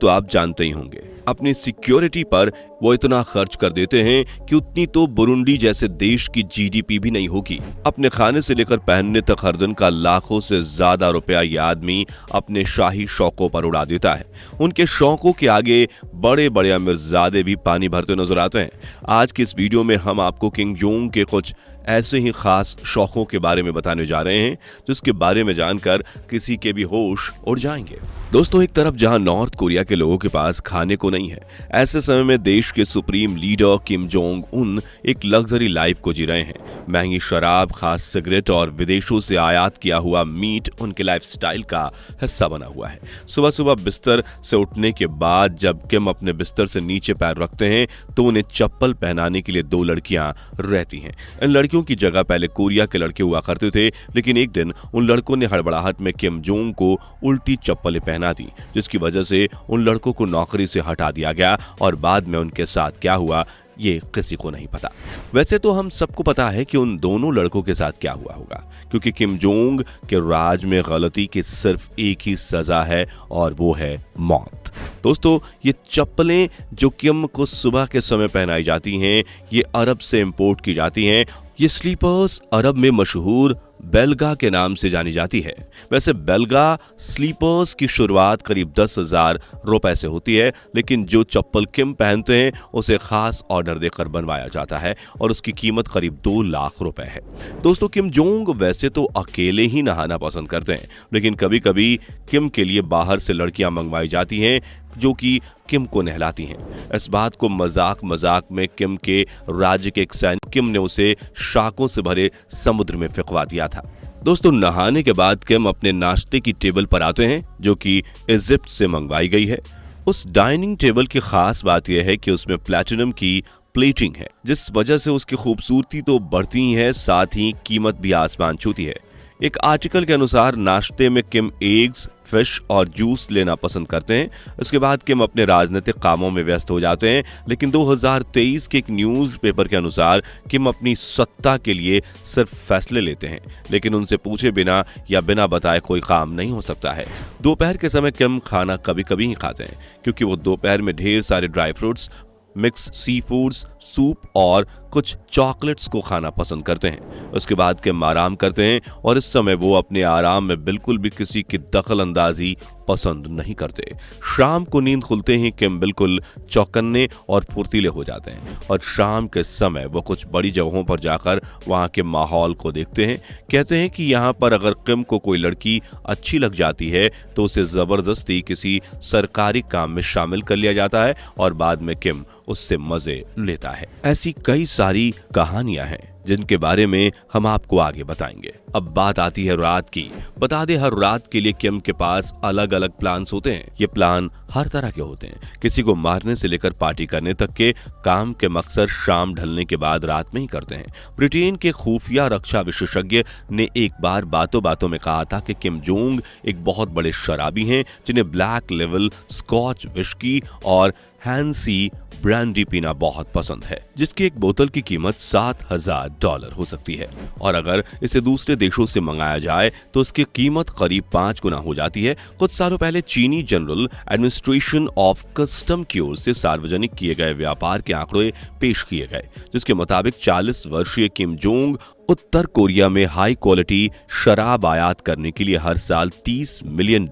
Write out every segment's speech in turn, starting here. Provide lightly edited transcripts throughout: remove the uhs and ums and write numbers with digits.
तो आप जानते ही होंगे, अपनी सिक्योरिटी पर वो इतना खर्च कर देते हैं कि उतनी तो बुरुंडी जैसे देश की जीडीपी भी नहीं होगी। अपने खाने से लेकर पहनने तक हर दिन का लाखों से ज्यादा रुपया ये आदमी अपने शाही शौकों पर उड़ा देता है। उनके शौकों के आगे बड़े बड़े अमीरजादे भी पानी भरते नजर आते हैं। आज की इस वीडियो में हम आपको किम जोंग के कुछ ऐसे ही खास शौकों के बारे में बताने जा रहे हैं जिसके बारे में जानकर किसी के भी होश उड़ जाएंगे। दोस्तों, एक तरफ जहां नॉर्थ कोरिया के लोगों के पास खाने को नहीं है, ऐसे समय में देश के supreme leader Kim Jong Un एक लग्जरी लाइफ को जी रहे हैं। महंगी शराब, खास सिगरेट और विदेशों से आयात किया हुआ मीट उनके लाइफस्टाइल का हिस्सा बना हुआ है। सुबह सुबह बिस्तर से उठने के बाद जब किम अपने बिस्तर से नीचे पैर रखते हैं तो उन्हें चप्पल पहनाने के लिए 2 लड़कियां रहती हैं। इन लड़कियों की जगह पहले कोरिया के लड़के हुआ करते थे, लेकिन एक दिन उन लड़कों ने हड़बड़ाहट में किम जोंग को उल्टी चप्पलें पहना दी, जिसकी वजह से उन लड़कों को नौकरी से हटा दिया गया और बाद में उनके साथ क्या हुआ ये किसी को नहीं पता। वैसे तो हम सबको पता है कि उन दोनों लड़कों के साथ क्या हुआ होगा, क्योंकि किम जोंग के राज में गलती की सिर्फ एक ही सजा है और वो है मौत। दोस्तों, ये चप्पलें जो किम को सुबह के समय पहनाई जाती हैं, ये अरब से इंपोर्ट की जाती हैं। ये स्लीपर्स अरब में मशहूर बेलगा के नाम से जानी जाती है। वैसे बेलगा स्लीपर्स की शुरुआत करीब 10,000 रुपए से होती है, लेकिन जो चप्पल किम पहनते हैं उसे खास ऑर्डर देकर बनवाया जाता है और उसकी कीमत करीब 2 लाख रुपए है। दोस्तों, किम जोंग वैसे तो अकेले ही नहाना पसंद करते हैं, लेकिन कभी कभी किम के लिए बाहर से लड़कियां मंगवाई जाती हैं जो कि किम को नहलाती हैं। इस बात को मजाक में किम के राज्य के एक सैनिक किम ने उसे शाकों से भरे समुद्र में फेंकवा दिया था। दोस्तों, नहाने के बाद किम अपने नाश्ते की टेबल पर आते हैं जो कि इजिप्ट से मंगवाई गई है। उस डाइनिंग टेबल की खास बात यह है कि उसमें प्लैटिनम की प्लेटिंग है, जिस वजह से उसकी खूबसूरती तो बढ़ती ही है, साथ ही कीमत भी आसमान छूती है। एक आर्टिकल के अनुसार नाश्ते में किम एग्स, फिश और जूस लेना पसंद करते हैं। इसके बाद किम अपने राजनीतिक कामों में व्यस्त हो जाते हैं, लेकिन 2023 के एक न्यूज़पेपर के अनुसार किम अपनी सत्ता के लिए सिर्फ फैसले लेते हैं, लेकिन उनसे पूछे बिना या बिना बताए कोई काम नहीं हो सकता है। दोपहर के समय किम खाना कभी कभी ही खाते हैं, क्योंकि वो दोपहर में ढेर सारे dry fruits, mix sea foods, soup और कुछ चॉकलेट्स को खाना पसंद करते हैं। उसके बाद किम आराम करते हैं और इस समय वो अपने आराम में बिल्कुल भी किसी की दखल अंदाजी पसंद नहीं करते। शाम को नींद खुलते ही किम बिल्कुल चौकन्ने और फुर्तीले हो जाते हैं और शाम के समय वो कुछ बड़ी जगहों पर जाकर वहां के माहौल को देखते हैं। कहते हैं कि यहाँ पर अगर किम को कोई लड़की अच्छी लग जाती है तो उसे जबरदस्ती किसी सरकारी काम में शामिल कर लिया जाता है और बाद में किम उससे मजे लेता है। ऐसी कई सारी कहानियां हैं जिनके बारे में हम आपको आगे बताएंगे। अब बात आती है रात की। बता दें, हर रात के लिए किम के पास अलग अलग प्लान्स होते हैं। ये प्लान हर तरह के होते हैं, किसी को मारने से लेकर पार्टी करने तक के काम के मकसद शाम ढलने के बाद रात में ही करते हैं। ब्रिटेन के खुफिया रक्षा विशेषज्ञ ने एक बार बातों बातों में कहा था कि किम जोंग एक बहुत बड़े शराबी हैं जिन्हें ब्लैक लेवल, स्कॉच विस्की और हैंसी ब्रांडी पीना बहुत पसंद है, जिसकी एक बोतल की कीमत $7,000 हो सकती है और अगर इसे दूसरे देशों से मंगाया जाए तो उसकी कीमत करीब 5 गुना हो जाती है। कुछ सालों पहले चीनी जनरल एडमिनिस्ट्रेशन ऑफ कस्टम की ओर से सार्वजनिक किए गए व्यापार के आंकड़े पेश किए गए, जिसके मुताबिक 40 वर्षीय किम जोंग उत्तर कोरिया में हाई क्वालिटी शराब आयात करने के लिए हर साल $30 मिलियन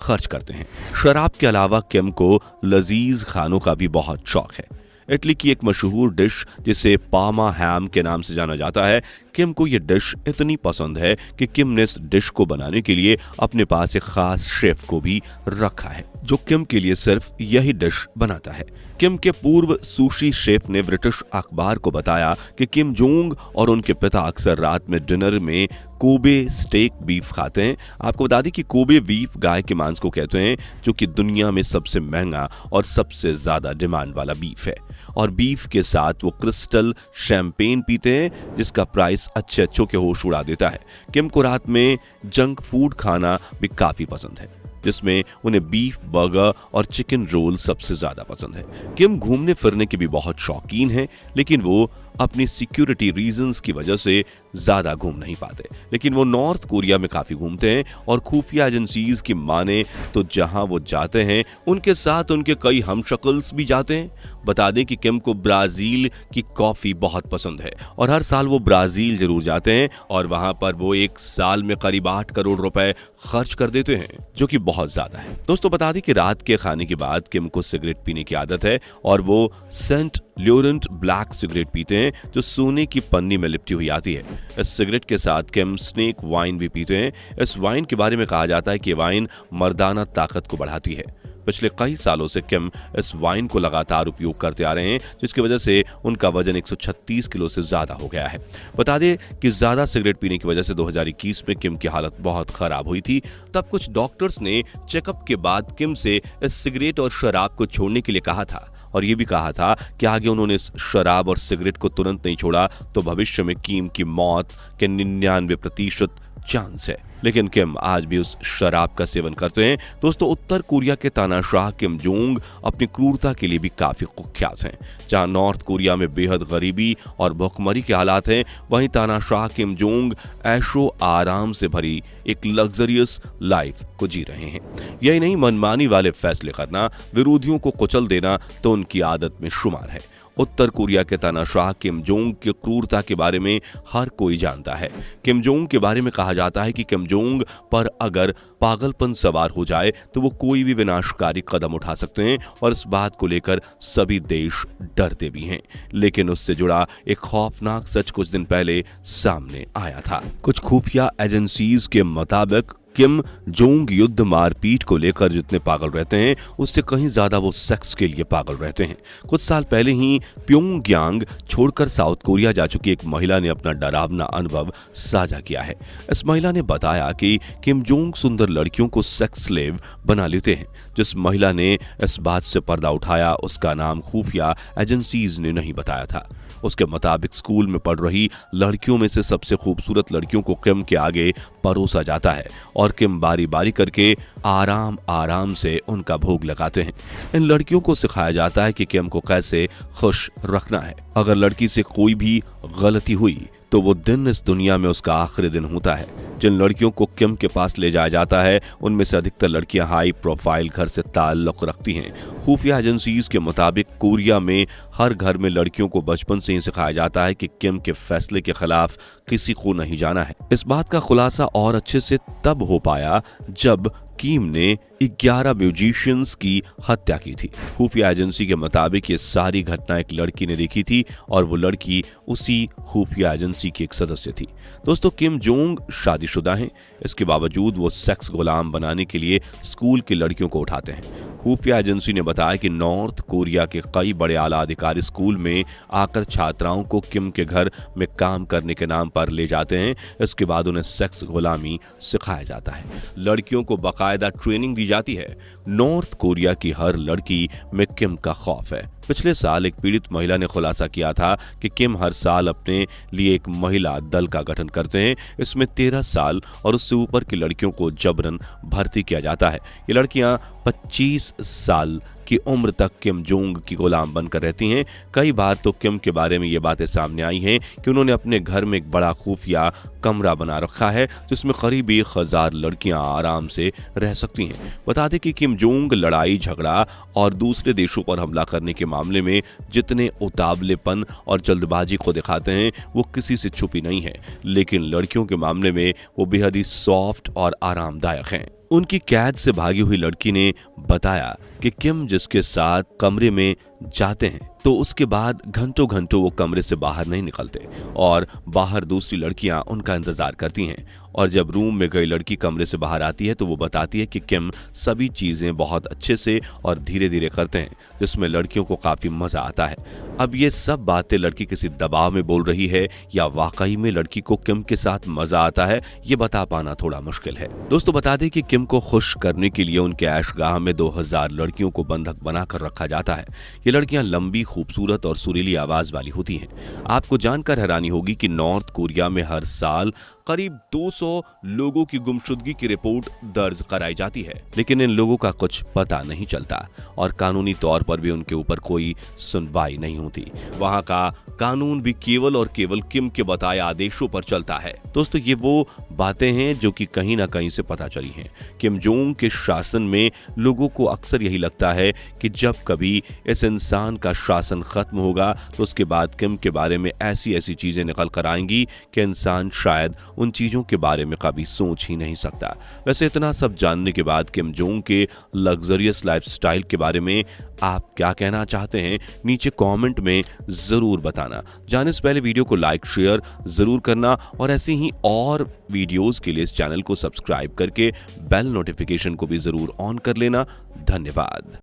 खर्च करते हैं। शराब के अलावा किम को लजीज खानों का भी बहुत शौक है। इटली की एक मशहूर डिश जिसे पामा हैम के नाम से जाना जाता है, किम को यह डिश इतनी पसंद है कि किम ने इस डिश को बनाने के लिए अपने पास एक खास शेफ को भी रखा है जो किम के लिए सिर्फ यही डिश बनाता है। किम के पूर्व सुशी शेफ ने ब्रिटिश अखबार को बताया कि किम जोंग और उनके पिता अक्सर रात में डिनर में कोबे स्टेक बीफ खाते हैं। आपको बता दें कि कोबे बीफ गाय के मांस को कहते हैं, जो कि दुनिया में सबसे महंगा और सबसे ज्यादा डिमांड वाला बीफ है। और बीफ के साथ वो क्रिस्टल शैंपेन पीते हैं जिसका प्राइस अच्छे के होश उड़ा देता है। किम को रात में जंक फूड खाना भी काफी पसंद है, जिसमें उन्हें बीफ बर्गर और चिकन रोल सबसे ज्यादा पसंद है। किम घूमने फिरने के भी बहुत शौकीन हैं, लेकिन वो अपनी सिक्योरिटी रीजंस की वजह से ज्यादा घूम नहीं पाते, लेकिन वो नॉर्थ कोरिया में काफी घूमते हैं और खुफिया एजेंसीज की माने तो जहां वो जाते हैं उनके साथ उनके कई हमशक्ल्स भी जाते हैं। बता दें कि किम को ब्राजील की कॉफी बहुत पसंद है और हर साल वो ब्राजील जरूर जाते हैं और वहां पर वो एक साल में करीब 8 करोड़ रुपए खर्च कर देते हैं, जो कि बहुत ज्यादा है। दोस्तों बता दें कि रात के खाने के बाद किम को सिगरेट पीने की आदत है और वो सेंट ल्योरेंट ब्लैक सिगरेट पीते हैं जो सोने की पन्नी में लिपटी हुई आती है। इस सिगरेट के साथ किम स्नेक वाइन भी पीते हैं। इस वाइन के बारे में कहा जाता है कि वाइन मर्दाना ताकत को बढ़ाती है। पिछले कई सालों से किम इस वाइन को लगातार उपयोग करते आ रहे हैं, जिसकी वजह से उनका वजन 136 किलो से ज्यादा हो गया है। बता दें कि ज्यादा सिगरेट पीने की वजह से 2021 में किम की हालत बहुत खराब हुई थी। तब कुछ डॉक्टर्स ने चेकअप के बाद किम से इस सिगरेट और शराब को छोड़ने के लिए कहा था और ये भी कहा था कि आगे उन्होंने इस शराब और सिगरेट को तुरंत नहीं छोड़ा तो भविष्य में किम की मौत के 99% चांस है। लेकिन किम आज भी उस शराब का सेवन करते हैं। दोस्तों उत्तर कोरिया के तानाशाह किम जोंग अपनी क्रूरता के लिए भी काफी कुख्यात हैं। जहां नॉर्थ कोरिया में बेहद गरीबी और भुखमरी के हालात हैं, वहीं तानाशाह किम जोंग ऐशो आराम से भरी एक लग्जरियस लाइफ को जी रहे हैं। यही नहीं, मनमानी वाले फैसले करना, विरोधियों को कुचल देना तो उनकी आदत में शुमार है। उत्तर कोरिया के तानाशाह किम जोंग की क्रूरता के बारे में हर कोई जानता है। किम जोंग के बारे में कहा जाता है कि किम जोंग पर अगर पागलपन सवार हो जाए तो वो कोई भी विनाशकारी कदम उठा सकते हैं और इस बात को लेकर सभी देश डरते भी हैं। लेकिन उससे जुड़ा एक खौफनाक सच कुछ दिन पहले सामने आया था। कुछ खुफिया एजेंसीज के मुताबिक किम जोंग युद्ध मारपीट को लेकर जितने पागल रहते हैं उससे कहीं ज्यादा वो सेक्स के लिए पागल रहते हैं। कुछ साल पहले ही प्योंगयांग छोड़कर साउथ कोरिया जा चुकी एक महिला ने अपना डरावना अनुभव साझा किया है। इस महिला ने बताया कि किम जोंग सुंदर लड़कियों को सेक्स स्लेव बना लेते हैं। जिस महिला ने इस बात से पर्दा उठाया उसका नाम खुफिया एजेंसीज ने नहीं बताया था। उसके मुताबिक स्कूल में पढ़ रही लड़कियों में से सबसे खूबसूरत लड़कियों को किम के आगे परोसा जाता है और किम बारी बारी करके आराम आराम से उनका भोग लगाते हैं। इन लड़कियों को सिखाया जाता है कि किम को कैसे खुश रखना है। अगर लड़की से कोई भी गलती हुई तो वो दिन इस दुनिया में उसका आखिरी दिन होता है। जिन लड़कियों को किम के पास ले जाया जाता है उनमें से अधिकतर लड़कियां हाई प्रोफाइल घर से ताल्लुक रखती हैं। खुफिया एजेंसीज के मुताबिक कोरिया में हर घर में लड़कियों को बचपन से ही सिखाया जाता है कि किम के फैसले के खिलाफ किसी को नहीं जाना है। इस बात का खुलासा और अच्छे से तब हो पाया जब किम ने 11 म्यूजिशियंस की हत्या की थी। खुफिया एजेंसी के मुताबिक ये सारी घटना एक लड़की ने देखी थी और वो लड़की उसी खुफिया एजेंसी की एक सदस्य थी। दोस्तों किम जोंग शादीशुदा हैं, इसके बावजूद वो सेक्स गुलाम बनाने के लिए स्कूल की लड़कियों को उठाते हैं। खुफिया एजेंसी ने बताया कि नॉर्थ कोरिया के कई बड़े आला अधिकारी स्कूल में आकर छात्राओं को किम के घर में काम करने के नाम पर ले जाते हैं। इसके बाद उन्हें सेक्स गुलामी सिखाया जाता है। लड़कियों को बाकायदा ट्रेनिंग दी जाती है। नॉर्थ कोरिया की हर लड़की में किम का खौफ है। पिछले साल एक पीड़ित महिला ने खुलासा किया था कि किम हर साल अपने लिए एक महिला दल का गठन करते हैं। इसमें 13 साल और उससे ऊपर की लड़कियों को जबरन भर्ती किया जाता है। ये लड़कियां 25 साल की उम्र तक किम जोंग की गुलाम बनकर रहती हैं। कई बार तो किम के बारे में ये बातें सामने आई हैं कि उन्होंने अपने घर में एक बड़ा खुफिया कमरा बना रखा है जिसमें करीब 1000 लड़कियां आराम से रह सकती हैं। बता दें कि किम जोंग लड़ाई झगड़ा और दूसरे देशों पर हमला करने के मामले में जितने उतावलेपन और जल्दबाजी को दिखाते हैं वो किसी से छुपी नहीं है, लेकिन लड़कियों के मामले में वो बेहद ही सॉफ्ट और आरामदायक हैं। उनकी कैद से भागी हुई लड़की ने बताया कि किम जिसके साथ कमरे में जाते हैं तो उसके बाद घंटों घंटों वो कमरे से बाहर नहीं निकलते और बाहर दूसरी लड़कियां उनका इंतजार करती हैं। और जब रूम में गई लड़की कमरे से बाहर आती है तो वो बताती है कि किम सभी चीजें बहुत अच्छे से और धीरे धीरे करते हैं, जिसमें लड़कियों को काफी मजा आता है। अब ये सब बातें लड़की किसी दबाव में बोल रही है या वाकई में लड़की को किम के साथ मजा आता है, ये बता पाना थोड़ा मुश्किल है। दोस्तों बता दें कि किम को खुश करने के लिए उनके ऐशगाह में 2000 लड़कियों को बंधक बनाकर रखा जाता है। ये लड़कियां लंबी, खूबसूरत और सुरीली आवाज वाली होती हैं। आपको जानकर हैरानी होगी कि नॉर्थ कोरिया में हर साल करीब 200 लोगों की गुमशुदगी की रिपोर्ट दर्ज कराई जाती है, लेकिन इन लोगों का कुछ पता नहीं चलता और कानूनी तौर पर भी उनके ऊपर कोई सुनवाई नहीं होती। वहां का कानून भी केवल और केवल किम के बताए आदेशों पर चलता है। दोस्तों, ये वो बातें हैं जो कि कहीं ना कहीं से पता चली हैं। किम जोंग के शासन में लोगों को अक्सर यही लगता है कि जब कभी इस इंसान का शासन खत्म होगा तो उसके बाद किम के बारे में ऐसी ऐसी चीजें निकल कर आएंगी कि इंसान शायद उन चीजों के बारे में कभी सोच ही नहीं सकता। वैसे इतना सब जानने के बाद किम जोंग के लग्जरियस लाइफस्टाइल के बारे में आप क्या कहना चाहते हैं, नीचे कमेंट में जरूर बताना। जाने से पहले वीडियो को लाइक शेयर जरूर करना और ऐसी ही और वीडियोस के लिए इस चैनल को सब्सक्राइब करके बेल नोटिफिकेशन को भी जरूर ऑन कर लेना। धन्यवाद।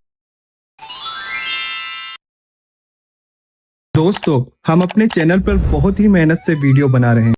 दोस्तों, हम अपने चैनल पर बहुत ही मेहनत से वीडियो बना रहे हैं।